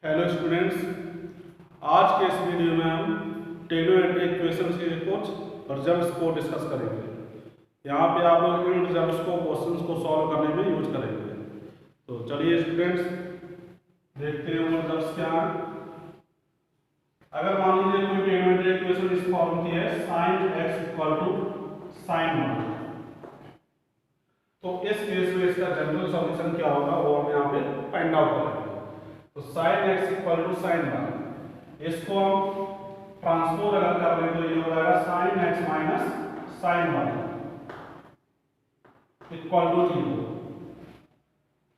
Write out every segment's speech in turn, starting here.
Hello students, आज के इस वीडियो में हम टेग्नोमेट्री इक्वेशंस के कुछ रिजल्ट्स को डिस्कस करेंगे। यहाँ पे आप लोग इन रिजल्ट्स को क्वेश्चंस को सॉल्व करने में यूज करेंगे। तो चलिए स्टूडेंट्स देखते हैं वो रिजल्ट्स क्या हैं। अगर मान लीजिए कोई टेग्नोमेट्री इक्वेशन इस फॉर्म की है sin x equal to sin 1, तो इस केस में इसका जनरल सॉल्यूशन क्या होगा वो हम यहाँ पे फाइंड आउट करेंगे। तो sin x equal to sin 1, इसको हम ट्रांसपोज अगर कर लें तो ये हो जाएगा sin x minus sin 1 equal to 0।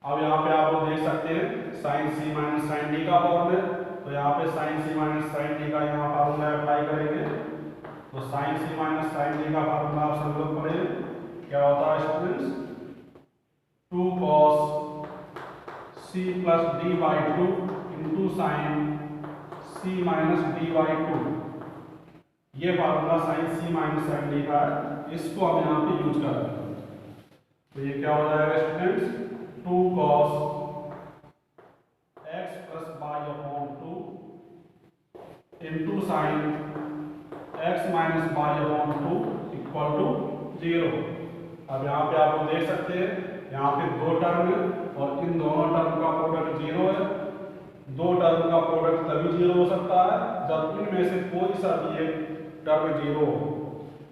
अब यहाँ पे आप लोग देख सकते हैं sin c minus sin d का फॉर्म है, तो यहाँ पे sin c minus sin d का यहाँ फार्मूला अप्लाई करेंगे। तो sin c minus sin d का फार्मूला आप सब लोग पढ़े, क्या होता है students, 2 cos c plus d by 2 into sine c minus d by 2। ये formula sine c minus sine d का है, इसको हम यहाँ पे यूज कर रहे हैं। तो ये क्या हो जाएगा students, 2 cos x plus y upon 2 into sine x minus y upon 2 equal to 0। अब यहाँ पे आप लोग देख सकते हैं यहाँ पे दो टर्म है और इन दोनों टर्म का प्रोडक्ट 0 है। दो टर्म का प्रोडक्ट तभी 0 हो सकता है जब इनमें से कोई सा भी एक टर्म 0 हो।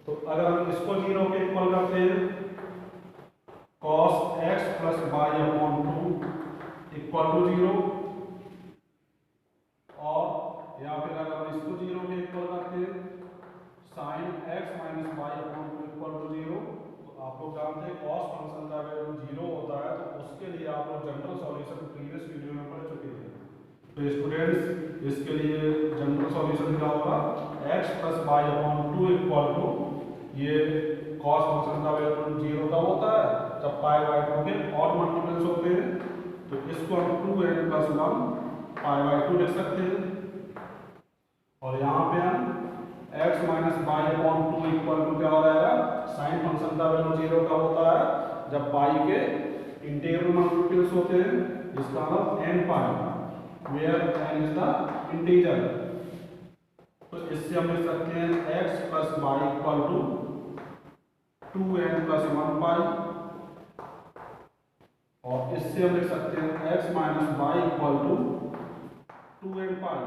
तो अगर हम इसको 0 के इक्वल करते हैं, cos x plus y upon 2 equal to 0, और या फिर अगर हम इसको 0 के इक्वल करते हैं sin x minus y upon 2 equal to 0, आप लोग जानते हैं cos फंक्शन का वैल्यू 0 होता है, तो उसके लिए आप लोग जनरल सॉल्यूशन प्रीवियस वीडियो में पढ़ चुके हैं। तो स्टूडेंट्स इसके लिए जनरल सॉल्यूशन क्या होगा, x plus y upon 2 equal to, ये cos फंक्शन का वैल्यू 0 का होता है जब पाई बाई 2 के और मल्टीपल्स होते हैं, तो इसको हम 2n प्लस 1 पाई बाई 2 लिख सकते हैं। और यहाँ पे हम x minus y upon 2 equal to क्या हो जाएगा, साइन फंक्शन का वैल्यू 0 का होता है जब पाई के इंटीग्रल मल्टीपल्स होते हैं, इसका मतलब n pi, where n is the integer. तो इससे हम लिख सकते हैं x plus y equal to 2n plus 1 pi, और इससे हम लिख सकते हैं x minus y equal to 2n pi.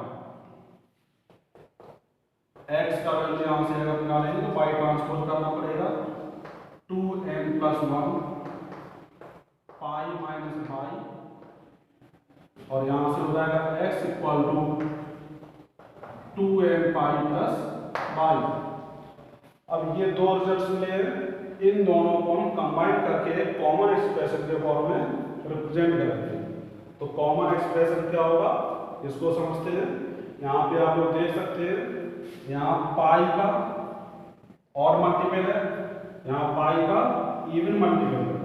x का वैल्यू यहाँ से अगर निकालेंगे तो बाई ट्रांसपोज करना पड़ेगा, 2n plus 1 pi minus by, और यहाँ से हो जाएगा x equal to 2n pi plus y. अब ये दो रिजल्ट्स मिले, इन दोनों को हम कंबाइन करके कॉमन एक्सप्रेशन के फॉर्म में रिप्रेजेंट करेंगे। तो कॉमन एक्सप्रेशन क्या होगा इसको समझते हैं। यहाँ पे आप लोग देख सकते हैं यहाँ पाई का और मल्टीपल है, यहाँ पाई का इवन मल्टीपल है,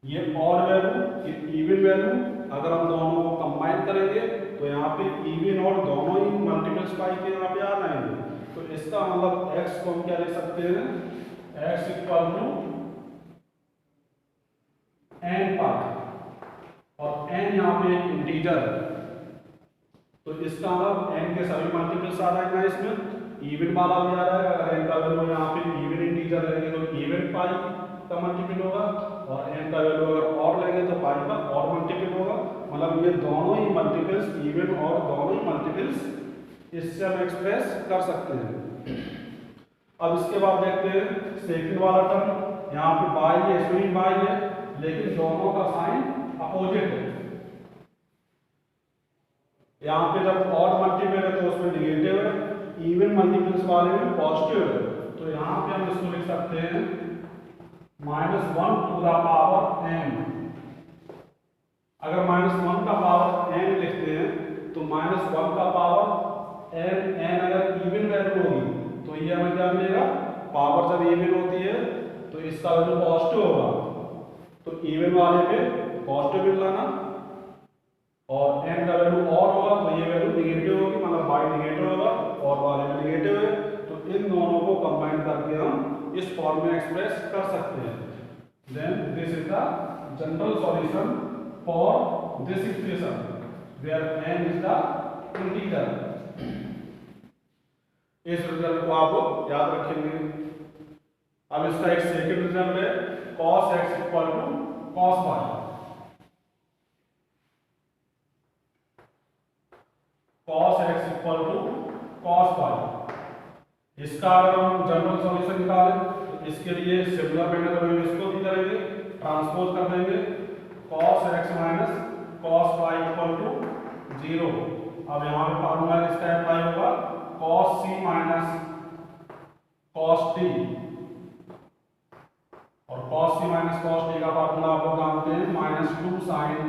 ये और वैल्यू ये इवन वैल्यू, अगर हम दोनों को कंबाइन करेंगे तो यहाँ पे इवन और दोनों ही मल्टीपल्स पाई के यहाँ पे आ जाएंगे। तो इसका मतलब x को हम क्या लिख सकते हैं, x इक्वल टू n पाई, और n यहाँ पे एक इंटीजर है, तो इसका मतलब n के सभी मल्टीपल्स आ जाएगा, इसमें इवन वाला भी आ जाएगा। अगर n का वैल्यू यहाँ पे इवन इंटीजर लेंगे तो इवन पाई का मल्टीपल होगा, और n का वैल्यू अगर और लेंगे तो पाई का और मल्टीपल होगा। मतलब ये दोनों ही मल्टीपल्स इवन और दोनों ही मल्टीपल्स इससे हम एक्सप्रेस कर सकते हैं। अब इसके बाद देखते हैं सेकंड वाला टर्म, यहाँ पे बाई है, इसमें भी बाई है, लेकिन दोनों का साइन अपोजिट है। यहाँ पे जब और मल्टीपल है तो उसमें निगेटिव है, इवन मल्टीपल्स वाले में पॉजिटिव है। तो यहाँ पे हम इसको लिख सकते हैं -1 टू द पावर n। अगर -1 का पावर n लिखते हैं तो -1 का पावर n अगर इवन वैल्यू होगी तो ये हमें क्या मिलेगा, पावर जब इवन होती है तो इसका वैल्यू पॉजिटिव होगा, तो इवन वाले पे पॉजिटिव मिल लाना, और n का वैल्यू और होगा तो ये वैल्यू निगेटिव होगी, मतलब बाई निगेटिव होगा और वाले में निगेटिव है। तो इन दोनों को कंबाइन करके हम इस फॉर्म में एक्सप्रेस कर सकते हैं। Then this is the general solution for this equation. Where n is the integer. इस रिजल्ट को आप याद रखेंगे। अब इसका एक सेकंड रिजल्ट है cos x equal to cos y। cos x equal to cos y, इसका अगर हम जनरल सॉल्यूशन निकालें तो इसके लिए सिमिलर मैनर में इसको भी करेंगे, ट्रांसपोज कर देंगे cos x minus cos y equal to 0। अब यहाँ पे फार्मूला इस टाइप का होगा cos c minus cos t, और cos c minus cos t का फार्मूला आप लोग जानते हैं minus 2 sin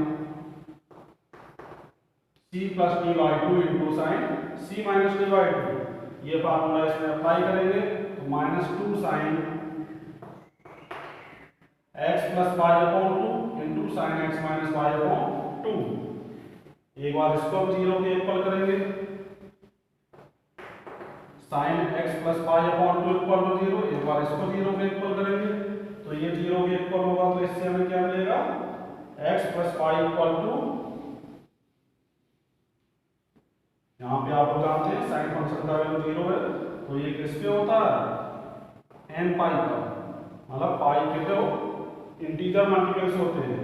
c plus t by 2 into sine c minus t by 2। ये फार्मूला इसमें अप्लाई करेंगे तो minus 2 sine x plus y upon 2 into sine x minus y upon 2। एक बार इसको हम 0 के इक्वल करेंगे, sine x plus y upon 2 equal to 0। एक बार इसको 0 के इक्वल करेंगे तो ये 0 के इक्वल होगा, तो इससे हमें क्या मिलेगा x plus y equal to, यहाँ पे आप लोग जानते हैं साइन फंक्शन का वैल्यू 0 है तो ये किस पे होता है n पाई का, मतलब पाई के जो इंटीजर मल्टीपल्स होते हैं।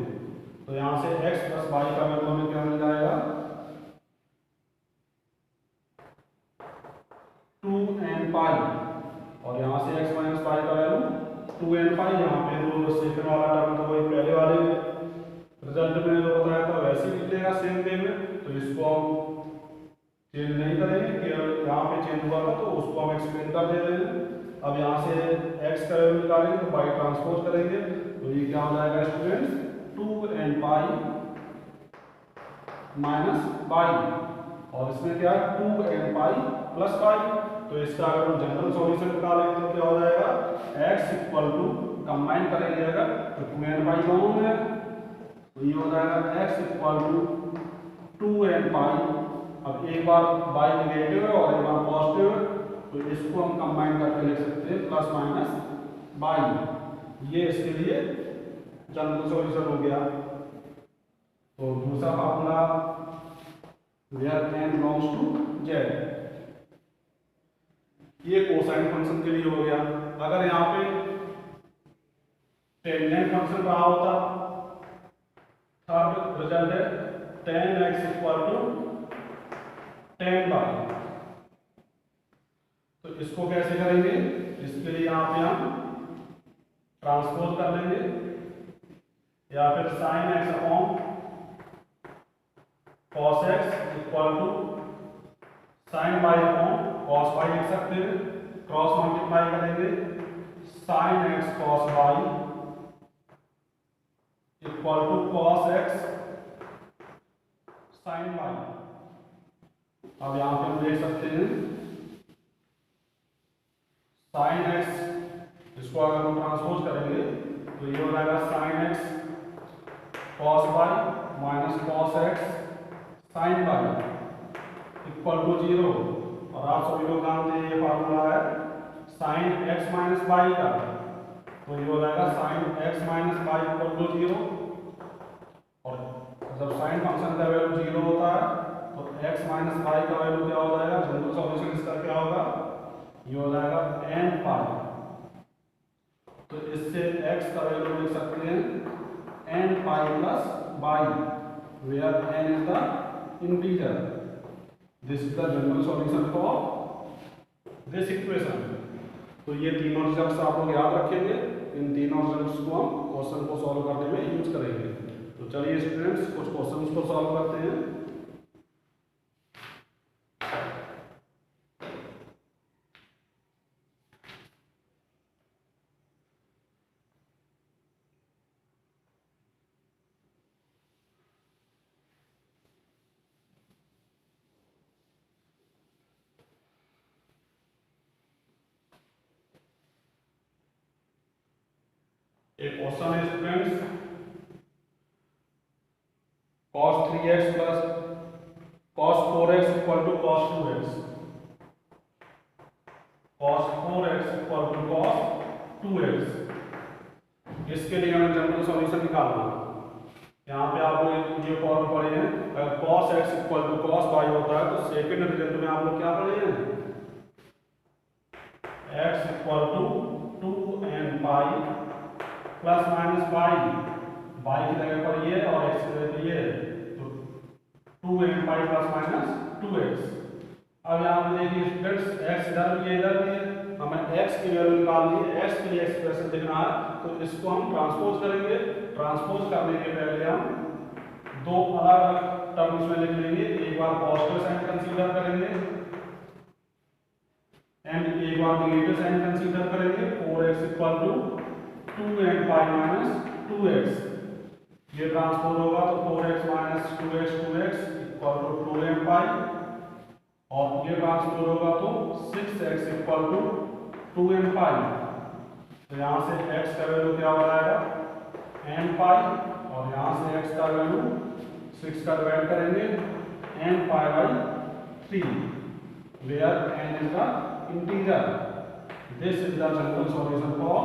तो यहाँ से x प्लस वाई का वैल्यू हमें क्या मिल जाएगा 2n पाई, और यहाँ से x माइनस पाई का वैल्यू 2n पाई। यहाँ पे जो सेकंड वाला टर्म था वही पहले वाले रिजल्ट में जो बताया था वैसे ही निकलेगा सेम वे में, तो इसको हम चेंज नहीं करेंगे कि यहाँ पे चेंज हुआ था तो उसको हम एक्सप्लेन कर दे रहे हैं। अब यहाँ से x का वैल्यू निकालेंगे तो बाई ट्रांसपोज करेंगे तो ये क्या हो जाएगा students 2n pi minus by, और इसमें क्या है 2n पाई प्लस बाई। तो इसका अगर हम जनरल सॉल्यूशन निकालेंगे तो क्या हो जाएगा x इक्वल टू, कंबाइन करेंगे अगर तो 2n पाई दोनों में तो ये हो जाएगा x इक्वल टू 2n पाई। अब एक बार बाई नेगेटिव है और एक बार पॉजिटिव है तो इसको हम कंबाइन करके लिख सकते हैं प्लस माइनस बाई। ये इसके लिए जनरल सॉल्यूशन हो गया। तो दूसरा formula where n belongs to z, ये कोसाइन फंक्शन के लिए हो गया। अगर यहाँ पे टेंजेंट फंक्शन रहा होता, थर्ड रिजल्ट है tan x equal to tan y। तो इसको कैसे करेंगे, इसके लिए यहाँ पे हम ट्रांसपोज कर लेंगे या फिर sine x upon cos x equal to sine y upon cos y लिख सकते हैं। क्रॉस मल्टीप्लाई करेंगे sine x cos y equal to cos x sine y। अब यहाँ पे हम देख सकते हैं साइन x, इसको अगर हम ट्रांसपोज करेंगे तो ये हो जाएगा sine x cos y minus cos x sine y equal to 0। और आप सभी लोग जानते हैं ये फार्मूला है साइन x माइनस वाई का, तो ये हो जाएगा sine x minus y equal to 0। और जब साइन फंक्शन का वैल्यू 0 होता है तो x माइनस वाई का वैल्यू क्या हो जाएगा, जनरल सॉल्यूशन इसका क्या होगा, ये हो जाएगा n पाई। तो इससे x का वैल्यू लिख सकते हैं n pi plus y, where n is the integer. This is the general solution for this equation. तो ये तीनों रिजल्ट्स आप लोग याद रखेंगे, इन तीनों रिजल्ट्स को हम क्वेश्चन को सॉल्व करने में यूज करेंगे। तो चलिए स्टूडेंट्स कुछ क्वेश्चंस को सॉल्व करते हैं। एक क्वेश्चन है students, cos 3x plus cos 4x equal to cos 2x, cos 4x equal to cos 2x। इसके लिए हमें जनरल सॉल्यूशन निकालना है। यहाँ पे आप लोग ये फॉर्म पढ़े हैं, अगर cos x equal to cos y होता है तो सेकेंड रिजल्ट में आप लोग क्या पढ़े हैं, x equal to 2n pi plus minus y की जगह पर ये और x की जगह पर ये, तो 2n pi plus minus 2x। अब यहाँ पे देखिए स्टूडेंट्स x इधर भी है, हमें x की वैल्यू निकालनी है, x के लिए एक्सप्रेशन लिखना है, तो इसको हम ट्रांसपोज करेंगे। ट्रांसपोज करने के पहले हम दो अलग अलग टर्म्स में लिख लेंगे, एक बार पॉजिटिव साइन कंसीडर करेंगे एंड एक बार नेगेटिव साइन कंसीडर करेंगे। 4x equal to 2n pi minus 2x, ये ट्रांसपोज होगा तो 4x minus 2x equal to 2n पाई, और ये ट्रांसपोज होगा तो 6x इक्वल टू 2n पाई। तो यहाँ से x का वैल्यू क्या हो जाएगा n पाई, और यहाँ से x का वैल्यू 6 का डिवाइड करेंगे n pi by 3, where n is the integer. This is the general solution for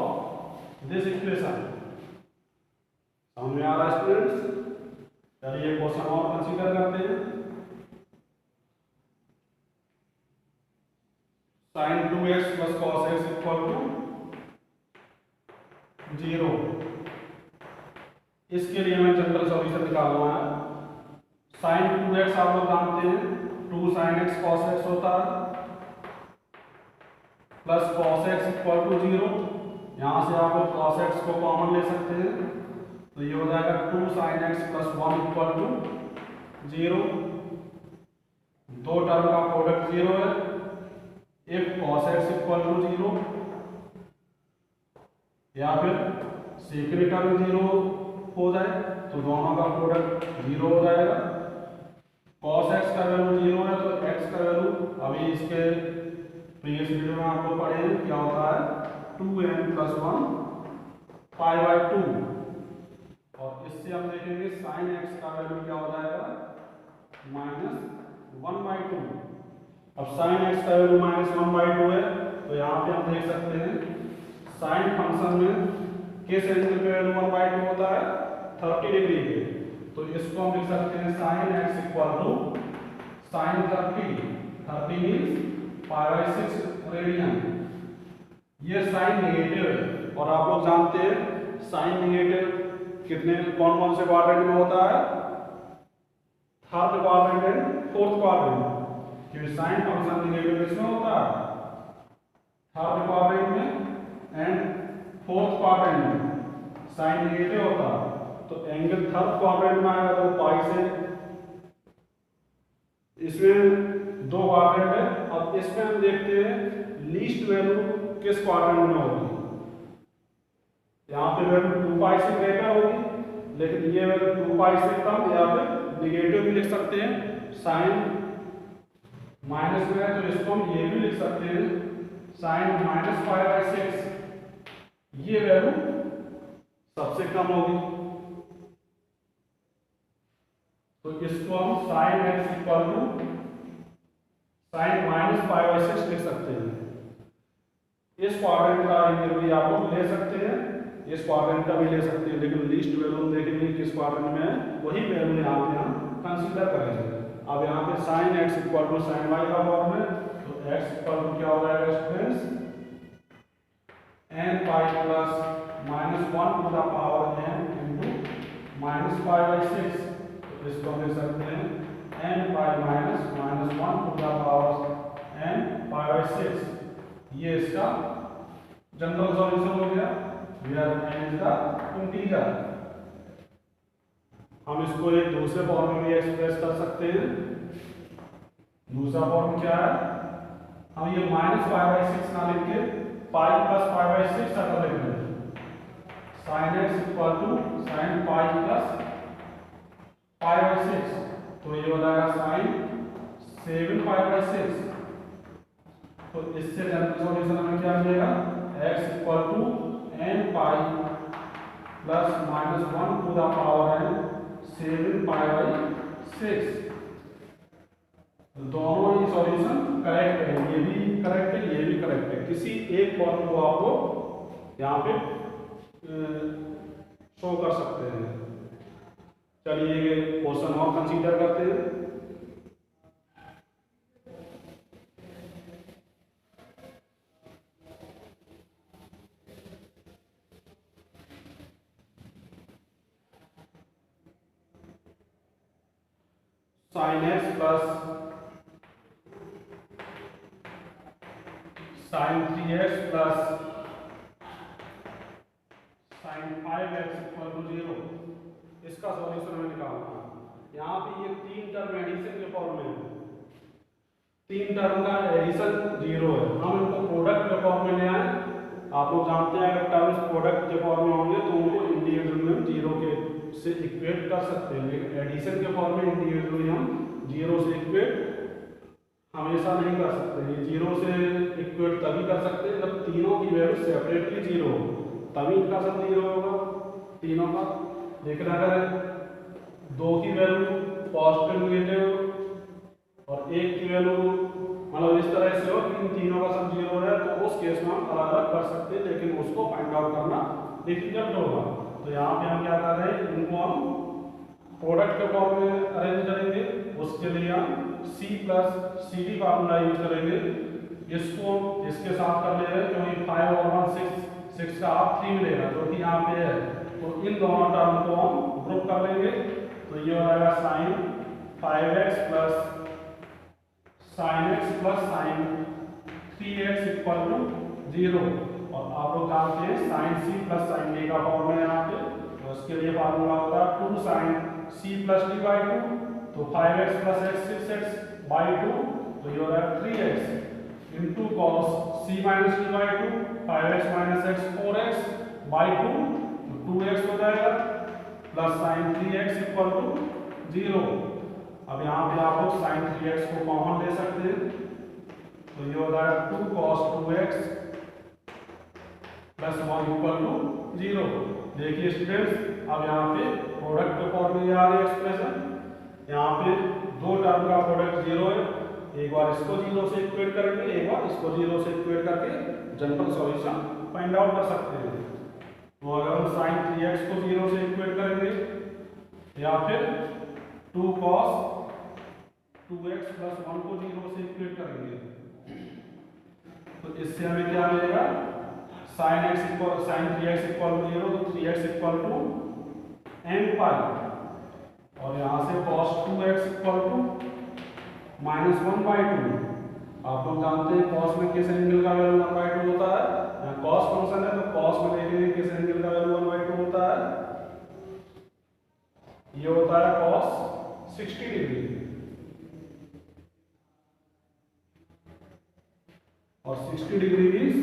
this equation. समझ में आ रहा है स्टूडेंट्स? चलिए क्वेश्चन और कंसीडर करते हैं। sin 2x plus cos x equal to 0। इसके लिए हमें जनरल सॉल्यूशन निकालना है। sin 2x आप लोग जानते हैं 2 sin x cos x होता है, plus cos x equal to 0। यहाँ से आप लोग cos x को कॉमन ले सकते हैं, तो ये हो जाएगा 2 sin x plus 1 equal to 0। दो टर्म का प्रोडक्ट 0 है। if cos x equal to 0 या फिर सेकेंड टर्म 0 हो जाए तो दोनों का प्रोडक्ट 0 हो जाएगा। cos x का वैल्यू 0 है तो x का वैल्यू अभी इसके प्रीवियस वीडियो में आप लोग पढ़े हैं क्या होता है 2n प्लस 1 पाई बाई 2, और इससे हम देखेंगे sin x का वैल्यू क्या हो जाएगा माइनस 1 बाई 2। अब sin x का वैल्यू -1/2 है, तो यहाँ पे हम देख सकते हैं sin फंक्शन में किस एंगल पे वैल्यू 1/2 होता है 30 डिग्री पे, तो इसको हम लिख सकते हैं sin x equal to sin 30 means π/6 radian. ये साइन नेगेटिव है, और आप लोग जानते हैं साइन नेगेटिव कितने कौन कौन से क्वाड्रेंट में होता है, third quadrant and fourth quadrant, क्योंकि साइन फंक्शन नेगेटिव किसमें होता है थर्ड क्वाड्रेंट में एंड फोर्थ क्वाड्रेंट में साइन नेगेटिव होता है। तो एंगल थर्ड क्वाड्रेंट में आएगा तो पाई से, इसमें दो क्वाड्रेंट है। अब इसमें हम देखते हैं लीस्ट वैल्यू किस क्वाड्रेंट में होगी। यहाँ पे वैल्यू 2 पाई से ग्रेटर होगी, लेकिन ये वैल्यू 2 पाई से कम या फिर निगेटिव भी लिख सकते हैं। साइन माइनस में है तो इसको हम ये भी लिख सकते हैं साइन -π/6, ये वैल्यू सबसे कम होगी, तो इसको हम sine x equal to sine -π/6 लिख सकते हैं। इस क्वाड्रेंट का एंगल भी आप लोग ले सकते हैं, इस क्वाड्रेंट का भी ले सकते हैं, लेकिन लीस्ट वैल्यू देखेंगे किस क्वाड्रेंट में है वही वैल्यू यहाँ पे हम कंसीडर करेंगे। अब यहाँ पे sin x equal to sine y का फॉर्म है, तो x इक्वल टू क्या हो जाएगा students n pi plus -1 to the power n into -π/6, तो इसको हम लिख सकते हैं n pi minus -1 to the power n π/6। ये इसका जनरल सॉल्यूशन हो गया, where n is the integer. हम इसको एक दूसरे फॉर्म में भी एक्सप्रेस कर सकते हैं। दूसरा फॉर्म क्या है, हम ये -π/6 ना लिख के पाई प्लस π/6 ऐसा लिख लेंगे। sin x equal to sin pi plus π/6, तो ये हो जाएगा sin 7π/6। तो इससे जनरल सॉल्यूशन हमें क्या मिलेगा x equal to n pi plus -1 to the power n 7π/6। दोनों ही सॉल्यूशन करेक्ट है, ये भी करेक्ट है, ये भी करेक्ट है। किसी एक फॉर्म को आपको यहाँ पे शो कर सकते हैं। चलिए ये क्वेश्चन और कंसीडर करते हैं। Sine x plus sine 3x plus sine 5x equal to 0, इसका सॉल्यूशन हमें निकालना है। यहाँ पे ये तीन टर्म एडिशन के फॉर्म में है, तीन टर्म का एडिशन 0 है, हम इनको प्रोडक्ट के फॉर्म में ले आए। आप लोग जानते हैं अगर टर्म्स प्रोडक्ट के फॉर्म में होंगे तो उनको इंडिविजुअली हम 0 के से इक्वेट कर सकते हैं, लेकिन एडिशन के फॉर्म में इंडिविजुअली हम 0 से इक्वेट हमेशा नहीं कर सकते। ये 0 से इक्वेट तभी कर सकते हैं जब तीनों की वैल्यू सेपरेटली 0 हो, तभी इनका सब 0 होगा तीनों का। लेकिन अगर दो की वैल्यू पॉजिटिव नेगेटिव और एक की वैल्यू मतलब इस तरह से हो कि इन तीनों का सब 0 है तो उस केस में हम अलग अलग कर सकते हैं, लेकिन उसको फाइंड आउट करना डिफिकल्ट होगा। तो यहाँ पे हम क्या कर रहे हैं, इनको हम प्रोडक्ट के फॉर्म में अरेंज करेंगे। उसके लिए हम C plus C D formula use करेंगे। इसको इसके साथ कर ले रहे हैं क्योंकि 5 और 1 6 का आप 3 मिलेगा जो कि यहाँ पे है, तो इन दोनों टर्म को हम ग्रुप कर लेंगे। तो ये हो जाएगा sine 5x plus sine x plus sine 3x equal to 0। और आप लोग जानते हैं sine c plus sine a का फॉर्म है यहाँ पे, तो उसके लिए फार्मूला होता है 2 sine c plus d by 2, तो 5x plus x 6x by 2, तो ये हो रहा है 3x into cos c minus d by 2, 5x minus x 4x by 2, तो 2x हो जाएगा plus sine 3x equal to 0। अब यहाँ पे आप लोग साइन 3x को कॉमन ले सकते हैं, तो ये हो जाएगा 2 cos 2x plus 1 equal to 0। देखिए स्टूडेंट्स, अब यहाँ पे प्रोडक्ट के फॉर्म में आ रही है एक्सप्रेशन। यहाँ पे दो टर्म का प्रोडक्ट 0 है, एक बार इसको 0 से इक्वेट करेंगे, एक बार इसको 0 से इक्वेट करके जनरल सॉल्यूशन फाइंड आउट कर सकते हैं। तो अगर हम साइन 3x को 0 से इक्वेट करेंगे या फिर 2 cos 2x प्लस 1 को 0 से इक्वेट करेंगे, तो इससे हमें क्या मिलेगा, साइन 3x इक्वल टू 0, तो 3x इक्वल टू n पाई, और यहाँ से cos 2x equal to minus 1/2। आप लोग जानते हैं cos में किस एंगल का वैल्यू 1/2 होता है, यहाँ cos फंक्शन है तो cos में देखेंगे किस एंगल का वैल्यू 1/2 होता है, ये होता है cos 60 डिग्री, और 60 डिग्री मीन्स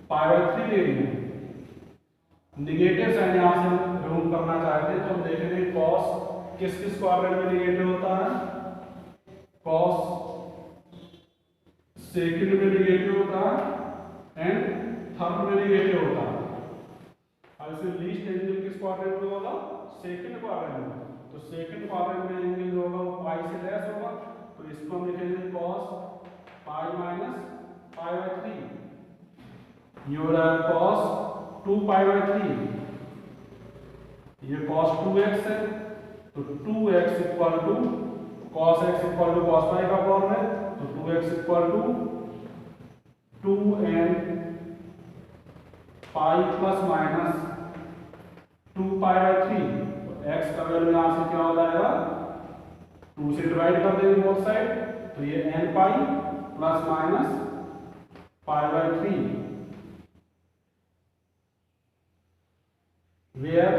π/3 ले ली। निगेटिव साइन यहाँ से रिमूव करना चाहते हैं तो हम देखेंगे cos किस किस क्वाड्रेंट में निगेटिव होता है, cos सेकंड में निगेटिव होता है एंड थर्ड में निगेटिव होता है। अब इसमें लीस्ट एंगल किस क्वाड्रेंट में होगा, सेकंड क्वाड्रेंट में, तो सेकंड क्वाड्रेंट में एंगल जो होगा वो पाई से लेस होगा, तो इसको हम लिखेंगे cos पाई माइनस π/3, ये हो रहा है cos 2π/3, ये cos 2x है, तो 2x equal to cos x equal to cos pi का फॉर्म है, तो 2x equal to 2n pi plus minus 2π/3, तो x का वैल्यू यहाँ से क्या हो जाएगा, 2 से डिवाइड कर देंगे बोथ साइड, तो ये n pi plus minus π/3, where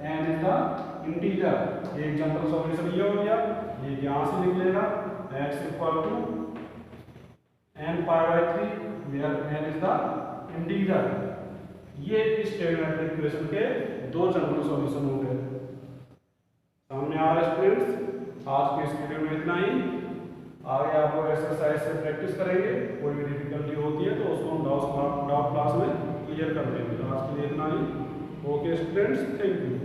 n is the integer। एक जनरल सॉल्यूशन ये हो गया, ये यहाँ से निकलेगा x equal to n π/3 where n is the integer। ये इस ट्रिग्नोमेट्रिक इक्वेशन के दो जनरल सॉल्यूशन हो गए। सामने आ रहा है स्टूडेंट्स, आज के इस वीडियो में इतना ही। आगे आप लोग एक्सरसाइज से प्रैक्टिस करेंगे, कोई भी डिफिकल्टी होती है तो उसको हम डाउट क्लास में क्लियर कर देंगे। आज के लिए इतना ही। Okay students, thank you.